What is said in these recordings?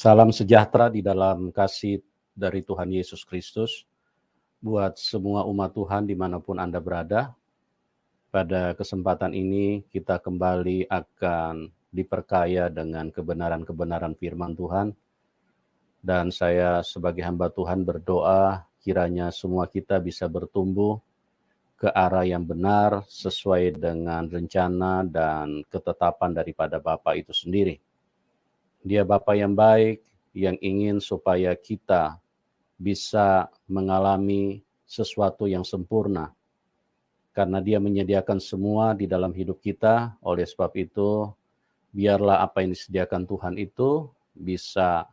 Salam sejahtera di dalam kasih dari Tuhan Yesus Kristus buat semua umat Tuhan dimanapun Anda berada. Pada kesempatan ini kita kembali akan diperkaya dengan kebenaran-kebenaran firman Tuhan. Dan saya sebagai hamba Tuhan berdoa kiranya semua kita bisa bertumbuh ke arah yang benar sesuai dengan rencana dan ketetapan daripada Bapa itu sendiri. Dia Bapa yang baik, yang ingin supaya kita bisa mengalami sesuatu yang sempurna. Karena Dia menyediakan semua di dalam hidup kita, oleh sebab itu, biarlah apa yang disediakan Tuhan itu bisa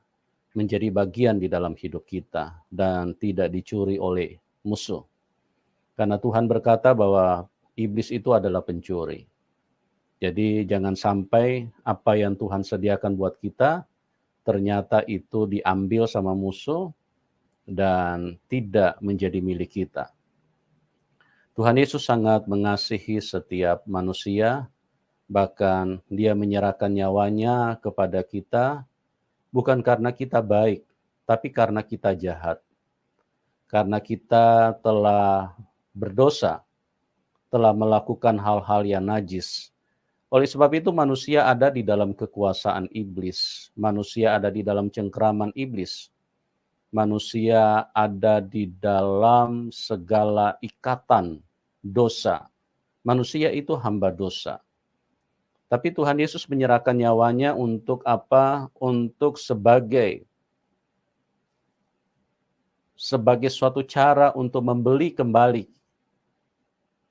menjadi bagian di dalam hidup kita dan tidak dicuri oleh musuh. Karena Tuhan berkata bahwa iblis itu adalah pencuri. Jadi jangan sampai apa yang Tuhan sediakan buat kita ternyata itu diambil sama musuh dan tidak menjadi milik kita. Tuhan Yesus sangat mengasihi setiap manusia, bahkan Dia menyerahkan nyawanya kepada kita, bukan karena kita baik, tapi karena kita jahat. Karena kita telah berdosa, telah melakukan hal-hal yang najis. Oleh sebab itu manusia ada di dalam kekuasaan iblis, manusia ada di dalam cengkraman iblis. Manusia ada di dalam segala ikatan dosa. Manusia itu hamba dosa. Tapi Tuhan Yesus menyerahkan nyawanya untuk apa? Untuk sebagai suatu cara untuk membeli kembali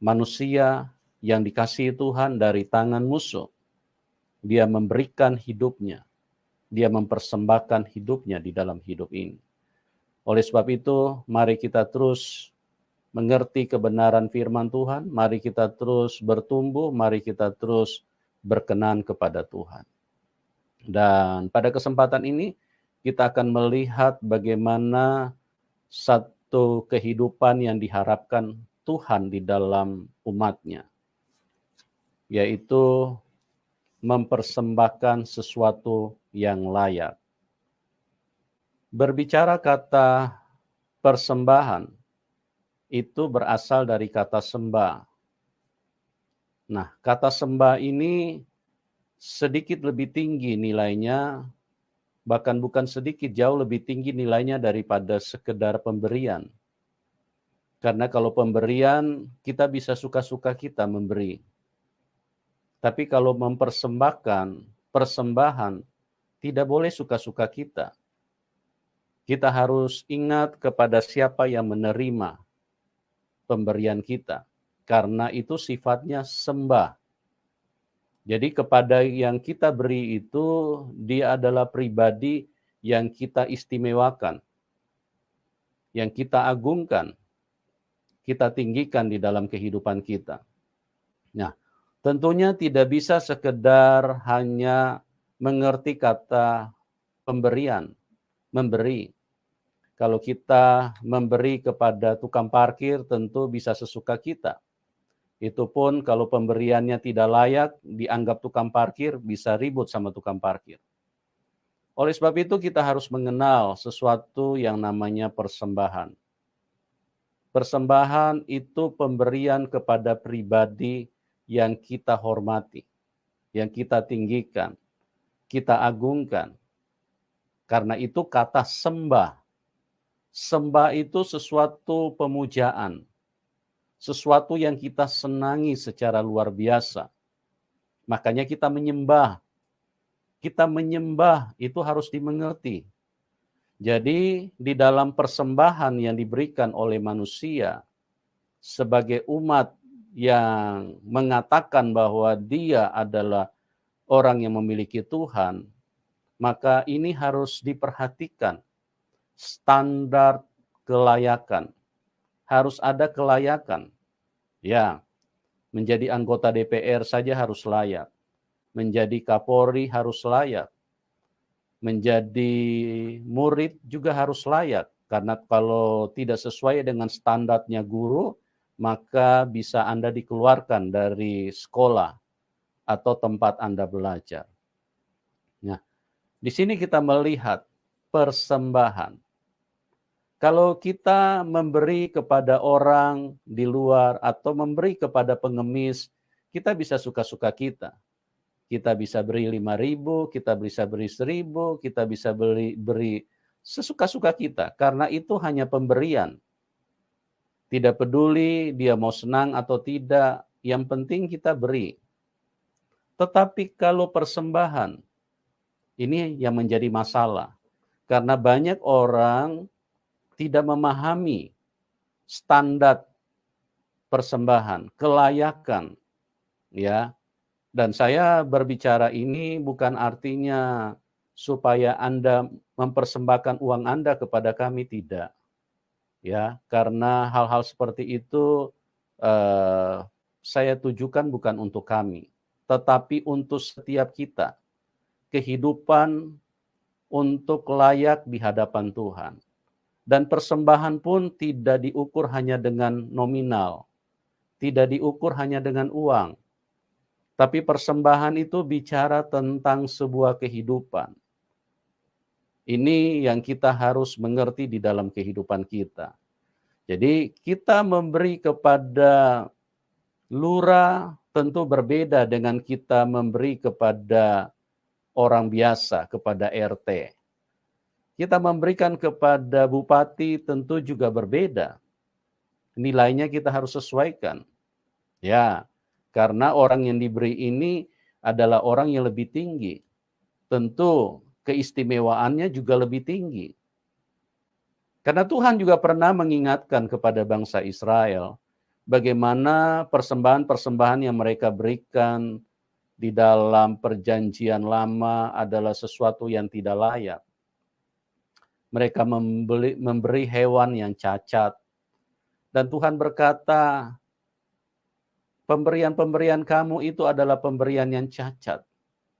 manusia yang dikasihi Tuhan dari tangan musuh. Dia memberikan hidupnya. Dia mempersembahkan hidupnya di dalam hidup ini. Oleh sebab itu, mari kita terus mengerti kebenaran firman Tuhan, mari kita terus bertumbuh, mari kita terus berkenan kepada Tuhan. Dan pada kesempatan ini, kita akan melihat bagaimana satu kehidupan yang diharapkan Tuhan di dalam umatnya, yaitu mempersembahkan sesuatu yang layak. Berbicara kata persembahan, itu berasal dari kata sembah. Nah, kata sembah ini sedikit lebih tinggi nilainya, bahkan bukan sedikit, jauh lebih tinggi nilainya daripada sekedar pemberian. Karena kalau pemberian, kita bisa suka-suka kita memberi. Tapi kalau mempersembahkan, persembahan, tidak boleh suka-suka kita. Kita harus ingat kepada siapa yang menerima pemberian kita. Karena itu sifatnya sembah. Jadi kepada yang kita beri itu, dia adalah pribadi yang kita istimewakan. Yang kita agungkan. Kita tinggikan di dalam kehidupan kita. Nah, tentunya tidak bisa sekedar hanya mengerti kata pemberian, memberi. Kalau kita memberi kepada tukang parkir, tentu bisa sesuka kita. Itu pun kalau pemberiannya tidak layak, dianggap tukang parkir, bisa ribut sama tukang parkir. Oleh sebab itu kita harus mengenal sesuatu yang namanya persembahan. Persembahan itu pemberian kepada pribadi yang kita hormati, yang kita tinggikan, kita agungkan. Karena itu kata sembah. Sembah itu sesuatu pemujaan, sesuatu yang kita senangi secara luar biasa. Makanya kita menyembah. Kita menyembah itu harus dimengerti. Jadi di dalam persembahan yang diberikan oleh manusia sebagai umat yang mengatakan bahwa dia adalah orang yang memiliki Tuhan, maka ini harus diperhatikan standar kelayakan. Harus ada kelayakan. Ya, menjadi anggota DPR saja harus layak. Menjadi Kapolri harus layak. Menjadi murid juga harus layak. Karena kalau tidak sesuai dengan standarnya guru, maka bisa Anda dikeluarkan dari sekolah atau tempat Anda belajar. Nah, Di sini kita melihat persembahan. Kalau kita memberi kepada orang di luar atau memberi kepada pengemis, kita bisa suka-suka kita. Kita bisa beri 5.000, kita bisa beri 1.000, kita bisa beri sesuka-suka kita. Karena itu hanya pemberian. Tidak peduli dia mau senang atau tidak, yang penting kita beri. Tetapi kalau persembahan, ini yang menjadi masalah. Karena banyak orang tidak memahami standar persembahan, kelayakan, ya. Dan saya berbicara ini bukan artinya supaya Anda mempersembahkan uang Anda kepada kami, tidak. Ya, karena hal-hal seperti itu saya tujukan bukan untuk kami, tetapi untuk setiap kita. Kehidupan untuk layak di hadapan Tuhan. Dan persembahan pun tidak diukur hanya dengan nominal, tidak diukur hanya dengan uang. Tapi persembahan itu bicara tentang sebuah kehidupan. Ini yang kita harus mengerti di dalam kehidupan kita. Jadi kita memberi kepada lurah tentu berbeda dengan kita memberi kepada orang biasa, kepada RT. Kita memberikan kepada bupati tentu juga berbeda. Nilainya kita harus sesuaikan. Ya, karena orang yang diberi ini adalah orang yang lebih tinggi. Tentu keistimewaannya juga lebih tinggi. Karena Tuhan juga pernah mengingatkan kepada bangsa Israel bagaimana persembahan-persembahan yang mereka berikan di dalam perjanjian lama adalah sesuatu yang tidak layak. Mereka memberi hewan yang cacat. Dan Tuhan berkata, pemberian-pemberian kamu itu adalah pemberian yang cacat.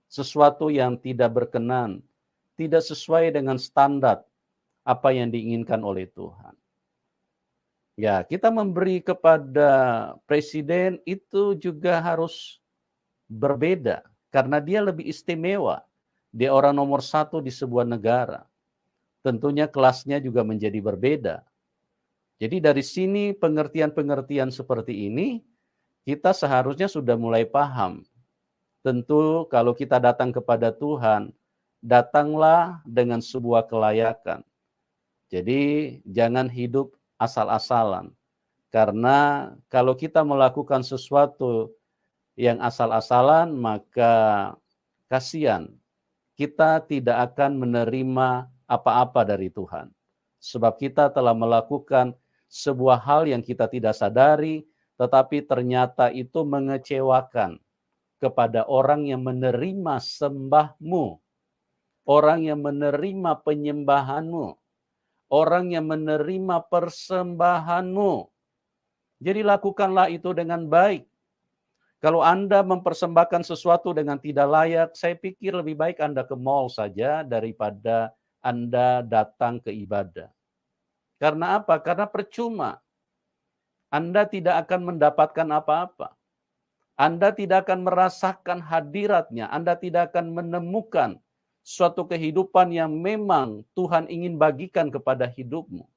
Sesuatu yang tidak berkenan, tidak sesuai dengan standar apa yang diinginkan oleh Tuhan. Ya, kita memberi kepada presiden itu juga harus berbeda. Karena dia lebih istimewa. Dia orang nomor 1 di sebuah negara. Tentunya kelasnya juga menjadi berbeda. Jadi dari sini pengertian-pengertian seperti ini, kita seharusnya sudah mulai paham. Tentu kalau kita datang kepada Tuhan, datanglah dengan sebuah kelayakan. Jadi jangan hidup asal-asalan. Karena kalau kita melakukan sesuatu yang asal-asalan, maka kasihan. Kita tidak akan menerima apa-apa dari Tuhan. Sebab kita telah melakukan sebuah hal yang kita tidak sadari, tetapi ternyata itu mengecewakan kepada orang yang menerima sembahmu, orang yang menerima penyembahanmu, orang yang menerima persembahanmu. Jadi lakukanlah itu dengan baik. Kalau Anda mempersembahkan sesuatu dengan tidak layak, saya pikir lebih baik Anda ke mall saja daripada Anda datang ke ibadah. Karena apa? Karena percuma. Anda tidak akan mendapatkan apa-apa. Anda tidak akan merasakan hadiratnya. Anda tidak akan menemukan suatu kehidupan yang memang Tuhan ingin bagikan kepada hidupmu.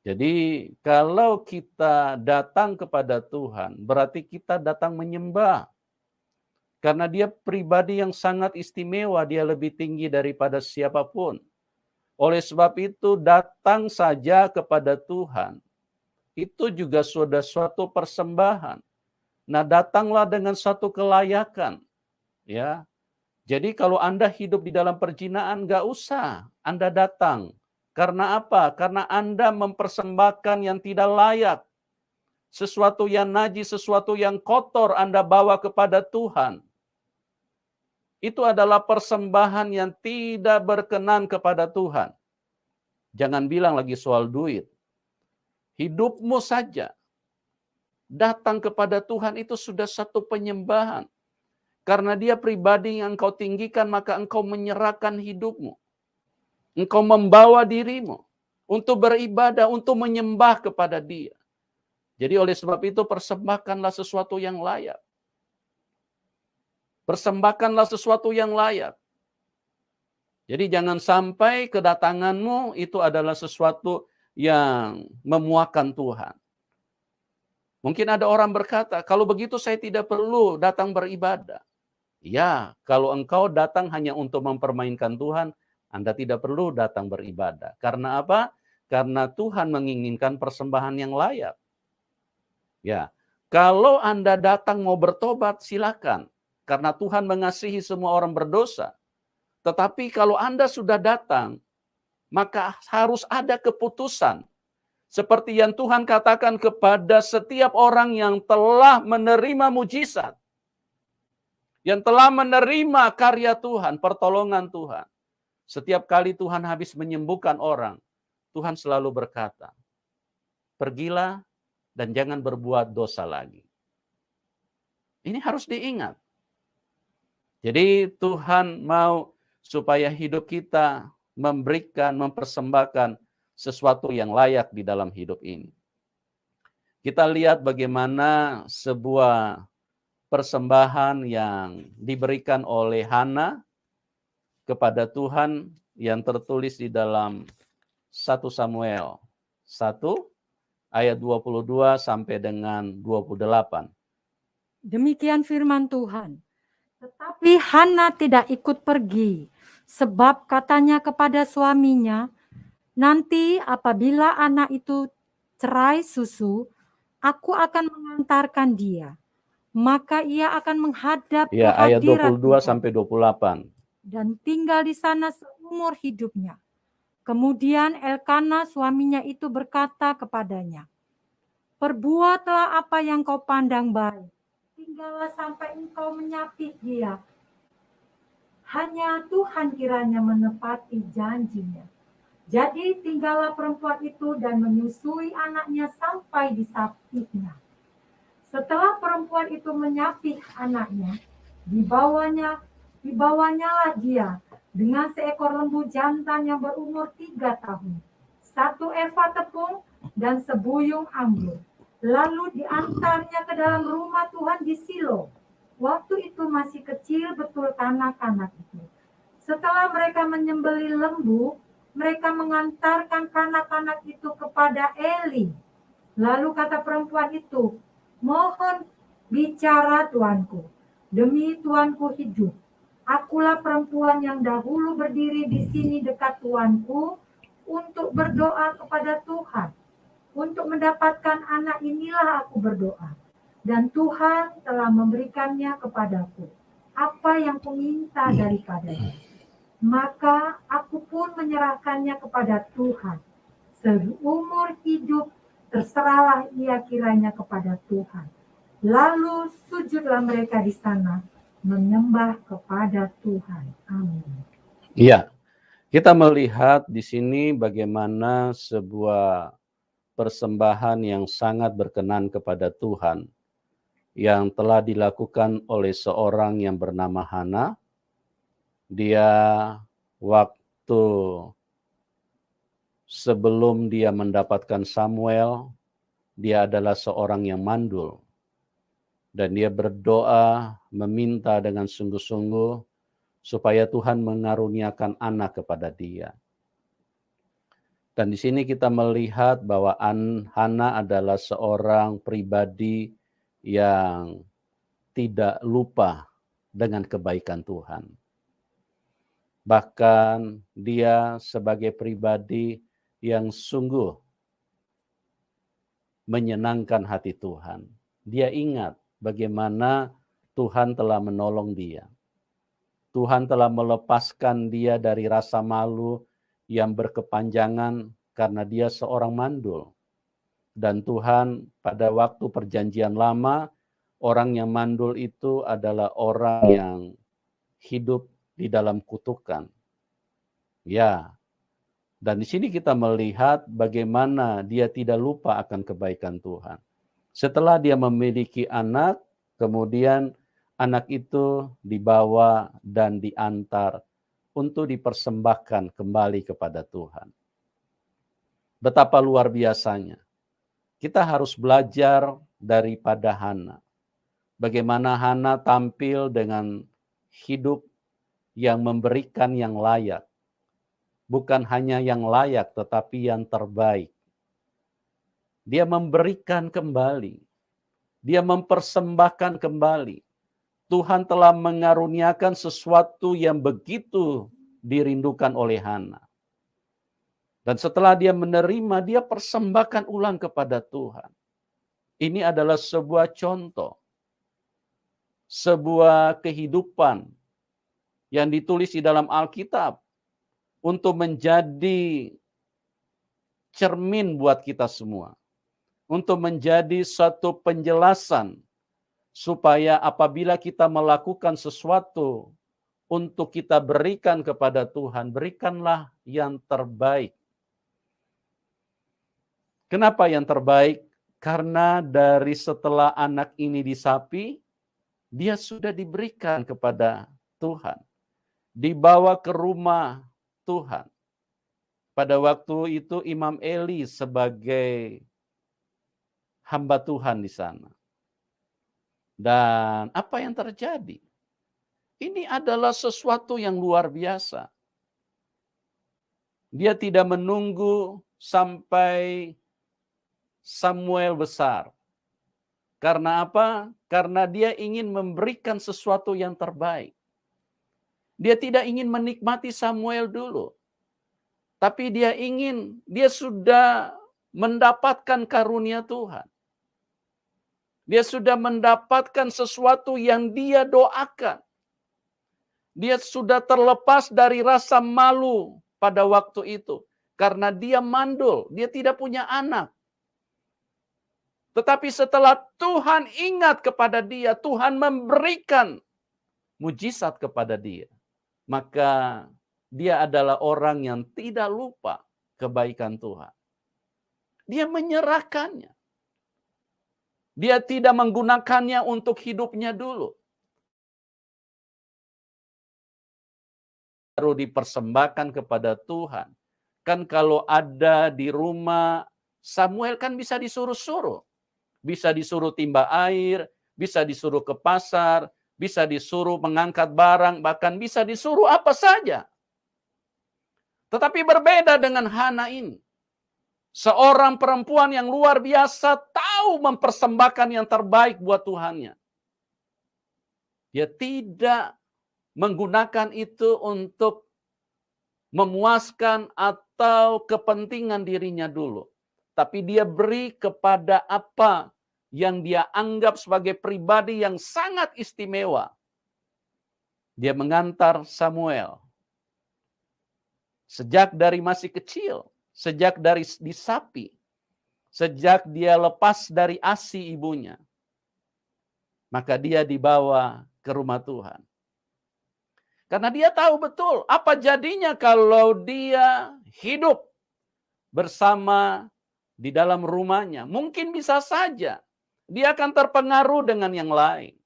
Jadi kalau kita datang kepada Tuhan, berarti kita datang menyembah. Karena dia pribadi yang sangat istimewa, dia lebih tinggi daripada siapapun. Oleh sebab itu datang saja kepada Tuhan. Itu juga sudah suatu persembahan. Nah, datanglah dengan satu kelayakan. Ya. Jadi kalau Anda hidup di dalam perzinaan, gak usah Anda datang. Karena apa? Karena Anda mempersembahkan yang tidak layak. Sesuatu yang najis, sesuatu yang kotor Anda bawa kepada Tuhan. Itu adalah persembahan yang tidak berkenan kepada Tuhan. Jangan bilang lagi soal duit. Hidupmu saja datang kepada Tuhan itu sudah satu penyembahan. Karena dia pribadi yang engkau tinggikan, maka engkau menyerahkan hidupmu. Engkau membawa dirimu untuk beribadah, untuk menyembah kepada dia. Jadi oleh sebab itu persembahkanlah sesuatu yang layak. Persembahkanlah sesuatu yang layak. Jadi jangan sampai kedatanganmu itu adalah sesuatu yang memuakan Tuhan. Mungkin ada orang berkata, kalau begitu saya tidak perlu datang beribadah. Ya, kalau engkau datang hanya untuk mempermainkan Tuhan, Anda tidak perlu datang beribadah. Karena apa? Karena Tuhan menginginkan persembahan yang layak. Ya, kalau Anda datang mau bertobat, silakan. Karena Tuhan mengasihi semua orang berdosa. Tetapi kalau Anda sudah datang, maka harus ada keputusan. Seperti yang Tuhan katakan kepada setiap orang yang telah menerima mujizat. Yang telah menerima karya Tuhan, pertolongan Tuhan. Setiap kali Tuhan habis menyembuhkan orang, Tuhan selalu berkata, pergilah dan jangan berbuat dosa lagi. Ini harus diingat. Jadi Tuhan mau supaya hidup kita memberikan, mempersembahkan sesuatu yang layak di dalam hidup ini. Kita lihat bagaimana sebuah persembahan yang diberikan oleh Hana kepada Tuhan yang tertulis di dalam 1 Samuel 1 ayat 22 sampai dengan 28. Demikian firman Tuhan. Tetapi Hana tidak ikut pergi, sebab katanya kepada suaminya, nanti apabila anak itu cerai susu, aku akan mengantarkan dia. Maka ia akan menghadap ke Ya, ayat hadirat 22 Tuhan sampai 28. dan tinggal di sana seumur hidupnya. Kemudian Elkana suaminya itu berkata kepadanya, perbuatlah apa yang kau pandang baik, tinggallah sampai engkau menyapih dia. Hanya Tuhan kiranya menepati janjinya. Jadi tinggallah perempuan itu dan menyusui anaknya sampai disapihnya. Setelah perempuan itu menyapih anaknya, dibawanyalah dia dengan seekor lembu jantan yang berumur 3 tahun, 1 eva tepung dan sebuyung anggur. Lalu diantarnya ke dalam rumah Tuhan di Silo. Waktu itu masih kecil betul kanak-kanak itu. Setelah mereka menyembelih lembu, mereka mengantarkan kanak-kanak itu kepada Eli. Lalu kata perempuan itu, mohon bicara tuanku, demi tuanku hidup. Akulah perempuan yang dahulu berdiri di sini dekat tuanku untuk berdoa kepada Tuhan. Untuk mendapatkan anak inilah aku berdoa. Dan Tuhan telah memberikannya kepadaku. Apa yang kuminta daripadanya. Maka aku pun menyerahkannya kepada Tuhan. Seumur hidup terserahlah ia kiranya kepada Tuhan. Lalu sujudlah mereka di sana, menyembah kepada Tuhan. Amin. Iya, kita melihat di sini bagaimana sebuah persembahan yang sangat berkenan kepada Tuhan yang telah dilakukan oleh seorang yang bernama Hana. Dia waktu sebelum dia mendapatkan Samuel, dia adalah seorang yang mandul. Dan dia berdoa, meminta dengan sungguh-sungguh, supaya Tuhan mengaruniakan anak kepada dia. Dan di sini kita melihat bahwa Hana adalah seorang pribadi yang tidak lupa dengan kebaikan Tuhan. Bahkan dia sebagai pribadi yang sungguh menyenangkan hati Tuhan. Dia ingat bagaimana Tuhan telah menolong dia. Tuhan telah melepaskan dia dari rasa malu yang berkepanjangan karena dia seorang mandul. Dan Tuhan pada waktu perjanjian lama, orang yang mandul itu adalah orang yang hidup di dalam kutukan. Ya, dan di sini kita melihat bagaimana dia tidak lupa akan kebaikan Tuhan. Setelah dia memiliki anak, kemudian anak itu dibawa dan diantar untuk dipersembahkan kembali kepada Tuhan. Betapa luar biasanya. Kita harus belajar daripada Hana. Bagaimana Hana tampil dengan hidup yang memberikan yang layak. bukan hanya yang layak, tetapi yang terbaik. Dia memberikan kembali. Dia mempersembahkan kembali. Tuhan telah mengaruniakan sesuatu yang begitu dirindukan oleh Hana. Dan setelah dia menerima, dia persembahkan ulang kepada Tuhan. Ini adalah sebuah contoh. Sebuah kehidupan yang ditulis di dalam Alkitab untuk menjadi cermin buat kita semua. Untuk menjadi satu penjelasan supaya apabila kita melakukan sesuatu untuk kita berikan kepada Tuhan, berikanlah yang terbaik. Kenapa yang terbaik? Karena dari setelah anak ini disapi, dia sudah diberikan kepada Tuhan. Dibawa ke rumah Tuhan. Pada waktu itu Imam Eli sebagai hamba Tuhan di sana. Dan apa yang terjadi? Ini adalah sesuatu yang luar biasa. Dia tidak menunggu sampai Samuel besar. Karena apa? Karena dia ingin memberikan sesuatu yang terbaik. Dia tidak ingin menikmati Samuel dulu. Tapi dia sudah mendapatkan karunia Tuhan. Dia sudah mendapatkan sesuatu yang dia doakan. Dia sudah terlepas dari rasa malu pada waktu itu. Karena dia mandul, dia tidak punya anak. Tetapi setelah Tuhan ingat kepada dia, Tuhan memberikan mujizat kepada dia. Maka dia adalah orang yang tidak lupa kebaikan Tuhan. Dia menyerahkannya. Dia tidak menggunakannya untuk hidupnya dulu. Baru dipersembahkan kepada Tuhan. Kan kalau ada di rumah, Samuel kan bisa disuruh-suruh. Bisa disuruh timba air, bisa disuruh ke pasar, bisa disuruh mengangkat barang, bahkan bisa disuruh apa saja. Tetapi berbeda dengan Hana ini. Seorang perempuan yang luar biasa tahu mempersembahkan yang terbaik buat Tuhannya. Dia tidak menggunakan itu untuk memuaskan atau kepentingan dirinya dulu. Tapi dia beri kepada apa yang dia anggap sebagai pribadi yang sangat istimewa. Dia mengantar Samuel. Sejak dari masih kecil, sejak dari disapi, sejak dia lepas dari ASI ibunya, maka dia dibawa ke rumah Tuhan. Karena dia tahu betul apa jadinya kalau dia hidup bersama di dalam rumahnya. Mungkin bisa saja dia akan terpengaruh dengan yang lain.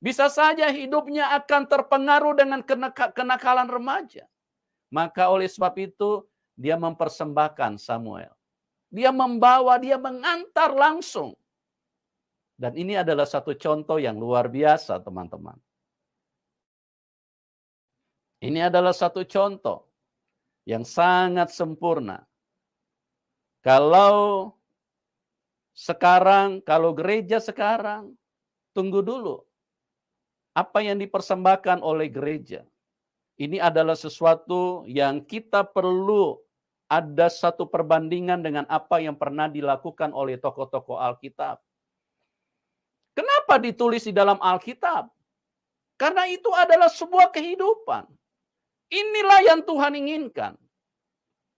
Bisa saja hidupnya akan terpengaruh dengan kenakalan remaja. Maka oleh sebab itu dia mempersembahkan Samuel. Dia membawa, dia mengantar langsung. Dan ini adalah satu contoh yang luar biasa, teman-teman. Ini adalah satu contoh yang sangat sempurna. Kalau sekarang, kalau gereja sekarang, tunggu dulu. Apa yang dipersembahkan oleh gereja? Ini adalah sesuatu yang kita perlu ada satu perbandingan dengan apa yang pernah dilakukan oleh tokoh-tokoh Alkitab. Kenapa ditulis di dalam Alkitab? Karena itu adalah sebuah kehidupan. Inilah yang Tuhan inginkan.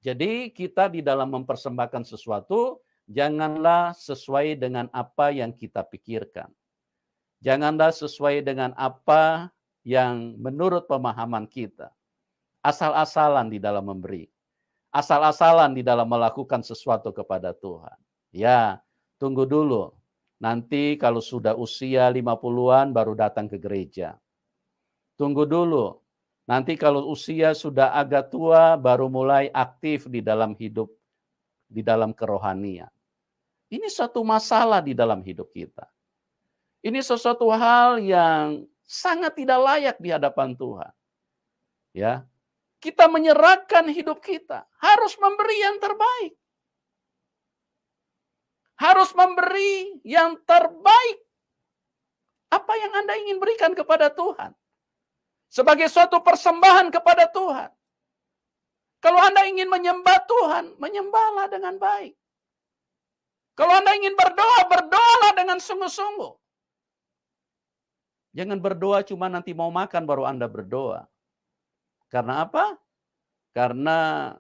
Jadi kita di dalam mempersembahkan sesuatu, janganlah sesuai dengan apa yang kita pikirkan. Janganlah sesuai dengan apa yang menurut pemahaman kita. Asal-asalan di dalam memberi. Asal-asalan di dalam melakukan sesuatu kepada Tuhan. Ya, tunggu dulu. Nanti kalau sudah usia 50-an baru datang ke gereja. Tunggu dulu. Nanti kalau usia sudah agak tua baru mulai aktif di dalam hidup, di dalam kerohanian. Ini suatu masalah di dalam hidup kita. Ini sesuatu hal yang sangat tidak layak di hadapan Tuhan. Ya. kita menyerahkan hidup kita, harus memberi yang terbaik. Harus memberi yang terbaik. Apa yang Anda ingin berikan kepada Tuhan? Sebagai suatu persembahan kepada Tuhan. Kalau Anda ingin menyembah Tuhan, menyembahlah dengan baik. Kalau Anda ingin berdoa, berdoalah dengan sungguh-sungguh. Jangan berdoa cuma nanti mau makan baru Anda berdoa. Karena apa? Karena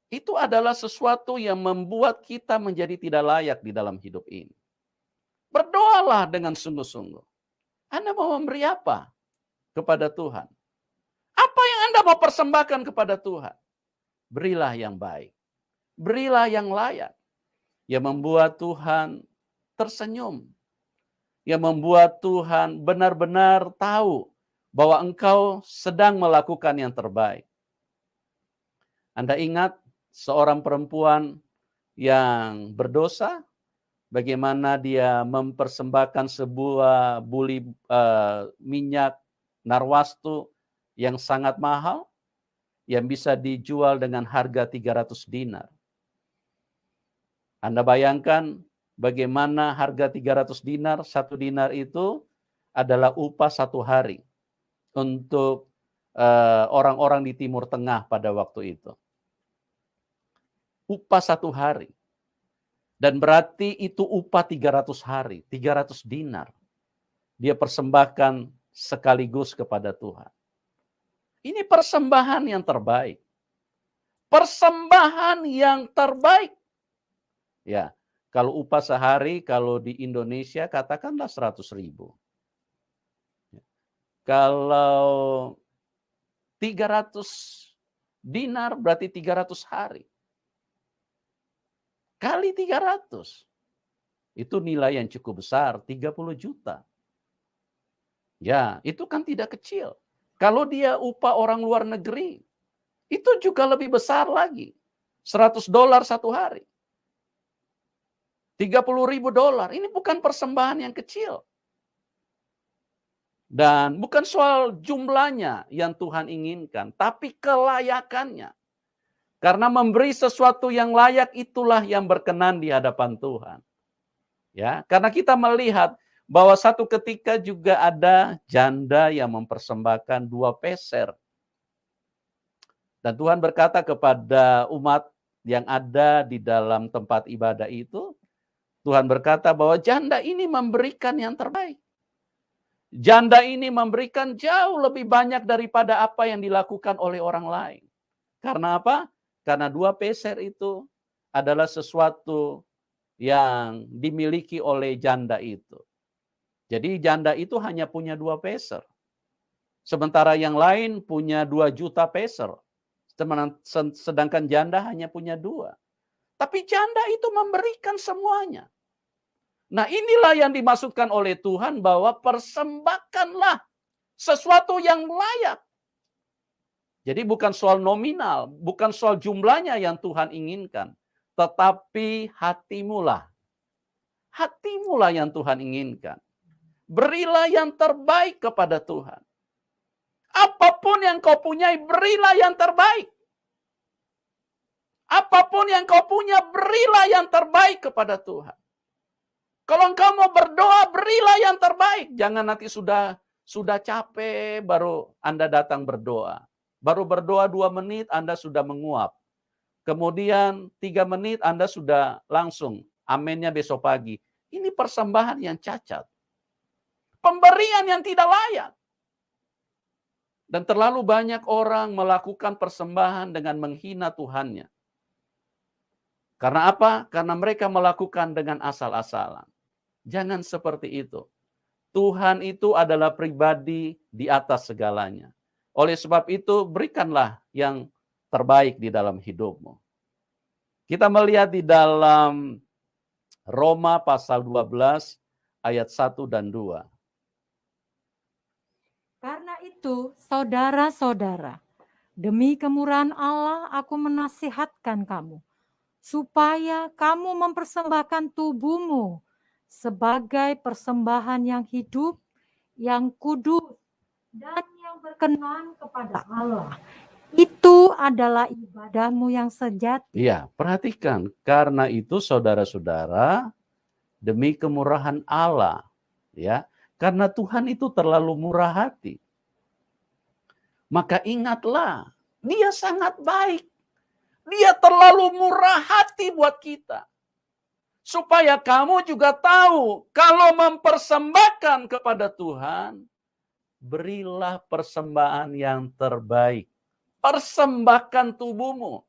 itu adalah sesuatu yang membuat kita menjadi tidak layak di dalam hidup ini. Berdoalah dengan sungguh-sungguh. Anda mau memberi apa kepada Tuhan? Apa yang Anda mau persembahkan kepada Tuhan? Berilah yang baik. Berilah yang layak. Yang membuat Tuhan tersenyum. Yang membuat Tuhan benar-benar tahu bahwa engkau sedang melakukan yang terbaik. Anda ingat seorang perempuan yang berdosa, bagaimana dia mempersembahkan sebuah buli minyak narwastu yang sangat mahal, yang bisa dijual dengan harga 300 dinar. Anda bayangkan bagaimana harga 300 dinar, 1 dinar itu adalah upah 1 hari untuk orang-orang di Timur Tengah pada waktu itu. Upah 1 hari. Dan berarti itu upah 300 hari, 300 dinar. Dia persembahkan sekaligus kepada Tuhan. Ini persembahan yang terbaik. Persembahan yang terbaik. Ya, kalau upah sehari, kalau di Indonesia katakanlah 100.000. Kalau 300 dinar berarti 300 hari. Kali 300. Itu nilai yang cukup besar, 30 juta. Ya, itu kan tidak kecil. Kalau dia upah orang luar negeri, itu juga lebih besar lagi. $100 1 hari. $30.000. Ini bukan persembahan yang kecil. Dan bukan soal jumlahnya yang Tuhan inginkan, tapi kelayakannya. Karena memberi sesuatu yang layak itulah yang berkenan di hadapan Tuhan. Ya, karena kita melihat bahwa satu ketika juga ada janda yang mempersembahkan 2 peser. Dan Tuhan berkata kepada umat yang ada di dalam tempat ibadah itu, Tuhan berkata bahwa janda ini memberikan yang terbaik. Janda ini memberikan jauh lebih banyak daripada apa yang dilakukan oleh orang lain. Karena apa? Karena 2 peser itu adalah sesuatu yang dimiliki oleh janda itu. Jadi janda itu hanya punya 2 peser. Sementara yang lain punya 2 juta peser. Sedangkan janda hanya punya 2. Tapi janda itu memberikan semuanya. Nah, inilah yang dimaksudkan oleh Tuhan bahwa persembahkanlah sesuatu yang layak. Jadi bukan soal nominal, bukan soal jumlahnya yang Tuhan inginkan, tetapi hatimulah. Hatimulah yang Tuhan inginkan. Berilah yang terbaik kepada Tuhan. Apapun yang kau punyai, berilah yang terbaik. Apapun yang kau punya, berilah yang terbaik kepada Tuhan. Kalau engkau mau berdoa, berilah yang terbaik. Jangan nanti sudah capek, baru Anda datang berdoa. Baru berdoa 2 menit, Anda sudah menguap. Kemudian 3 menit, Anda sudah langsung amennya besok pagi. Ini persembahan yang cacat. Pemberian yang tidak layak. Dan terlalu banyak orang melakukan persembahan dengan menghina Tuhannya. Karena apa? Karena mereka melakukan dengan asal-asalan. Jangan seperti itu. Tuhan itu adalah pribadi di atas segalanya. Oleh sebab itu, berikanlah yang terbaik di dalam hidupmu. Kita melihat di dalam Roma pasal 12 ayat 1 dan 2. Karena itu, saudara-saudara, demi kemurahan Allah aku menasihatkan kamu, supaya kamu mempersembahkan tubuhmu sebagai persembahan yang hidup, yang kudus, dan yang berkenan kepada Allah. Itu adalah ibadahmu yang sejati. Iya, perhatikan. Karena itu saudara-saudara, demi kemurahan Allah, ya, karena Tuhan itu terlalu murah hati. Maka ingatlah, Dia sangat baik. Dia terlalu murah hati buat kita. Supaya kamu juga tahu, kalau mempersembahkan kepada Tuhan, berilah persembahan yang terbaik. Persembahkan tubuhmu.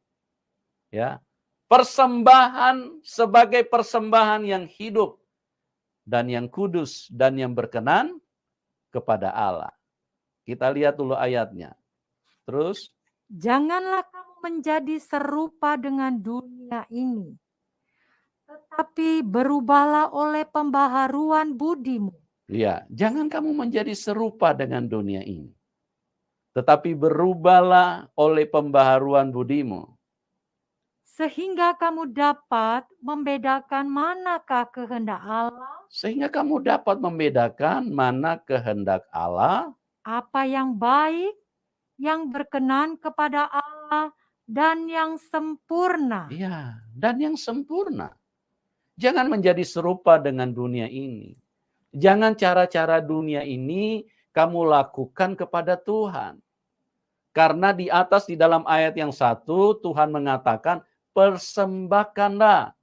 Ya, persembahan sebagai persembahan yang hidup dan yang kudus dan yang berkenan kepada Allah. Kita lihat dulu ayatnya. Terus, Janganlah kamu menjadi serupa dengan dunia ini, tetapi berubahlah oleh pembaharuan budimu. ya, jangan kamu menjadi serupa dengan dunia ini. Tetapi berubahlah oleh pembaharuan budimu. Sehingga kamu dapat membedakan manakah kehendak Allah, Sehingga kamu dapat membedakan mana kehendak Allah, apa yang baik, yang berkenan kepada Allah, dan yang sempurna. ya, dan yang sempurna. Jangan menjadi serupa dengan dunia ini. Jangan cara-cara dunia ini kamu lakukan kepada Tuhan. Karena di atas di dalam ayat yang satu, Tuhan mengatakan, persembahkanlah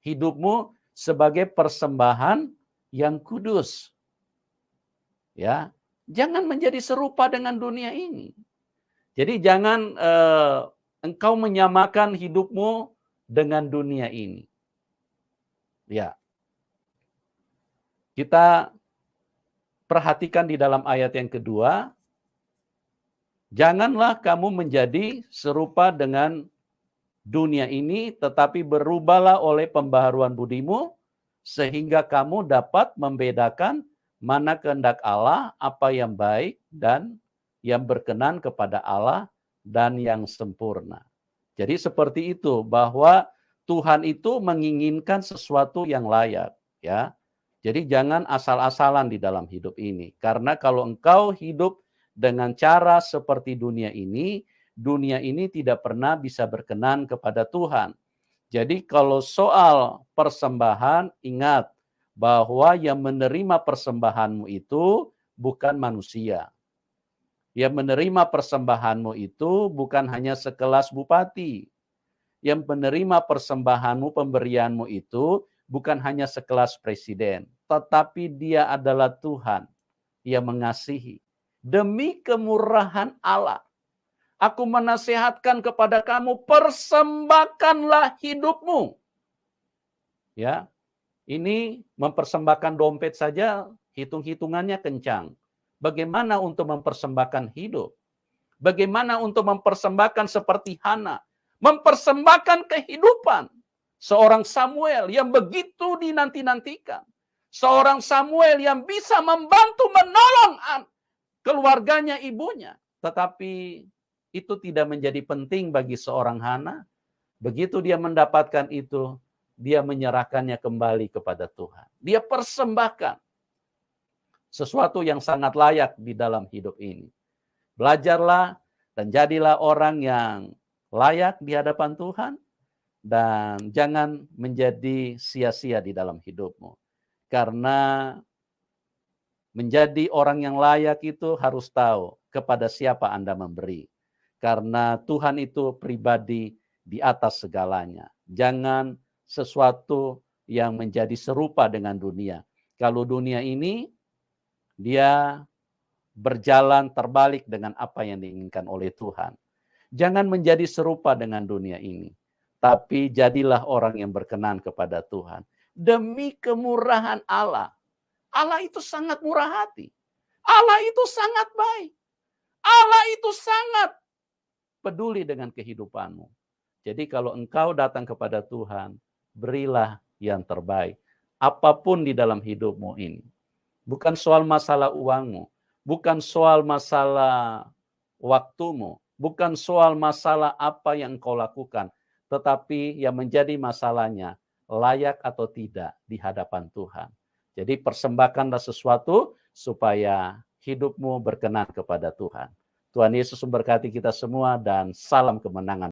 hidupmu sebagai persembahan yang kudus. Ya, jangan menjadi serupa dengan dunia ini. Jadi jangan engkau menyamakan hidupmu dengan dunia ini. Ya. Kita perhatikan di dalam ayat yang kedua, janganlah kamu menjadi serupa dengan dunia ini, tetapi berubahlah oleh pembaharuan budimu, sehingga kamu dapat membedakan mana kehendak Allah, apa yang baik, dan yang berkenan kepada Allah, dan yang sempurna. Jadi seperti itu, bahwa Tuhan itu menginginkan sesuatu yang layak. Ya. Jadi jangan asal-asalan di dalam hidup ini. Karena kalau engkau hidup dengan cara seperti dunia ini tidak pernah bisa berkenan kepada Tuhan. Jadi kalau soal persembahan, ingat bahwa yang menerima persembahanmu itu bukan manusia. Yang menerima persembahanmu itu bukan hanya sekelas bupati. Yang menerima persembahanmu, pemberianmu itu bukan hanya sekelas presiden, tetapi dia adalah Tuhan yang mengasihi. Demi kemurahan Allah, aku menasihatkan kepada kamu, persembahkanlah hidupmu. Ya, ini mempersembahkan dompet saja, hitung-hitungannya kencang. Bagaimana untuk mempersembahkan hidup? Bagaimana untuk mempersembahkan seperti Hana? Mempersembahkan kehidupan. Seorang Samuel yang begitu dinanti-nantikan. Seorang Samuel yang bisa membantu menolong keluarganya, ibunya. Tetapi itu tidak menjadi penting bagi seorang Hana. Begitu dia mendapatkan itu, dia menyerahkannya kembali kepada Tuhan. Dia persembahkan sesuatu yang sangat layak di dalam hidup ini. Belajarlah dan jadilah orang yang layak di hadapan Tuhan, dan jangan menjadi sia-sia di dalam hidupmu. Karena menjadi orang yang layak itu harus tahu kepada siapa Anda memberi. Karena Tuhan itu pribadi di atas segalanya. Jangan sesuatu yang menjadi serupa dengan dunia. Kalau dunia ini, dia berjalan terbalik dengan apa yang diinginkan oleh Tuhan. Jangan menjadi serupa dengan dunia ini, tapi jadilah orang yang berkenan kepada Tuhan. Demi kemurahan Allah. Allah itu sangat murah hati. Allah itu sangat baik. Allah itu sangat peduli dengan kehidupanmu. Jadi kalau engkau datang kepada Tuhan, berilah yang terbaik. Apapun di dalam hidupmu ini. Bukan soal masalah uangmu. Bukan soal masalah waktumu, bukan soal masalah apa yang engkau lakukan, tetapi yang menjadi masalahnya layak atau tidak di hadapan Tuhan. Jadi persembahkanlah sesuatu supaya hidupmu berkenan kepada Tuhan. Tuhan Yesus memberkati kita semua dan salam kemenangan.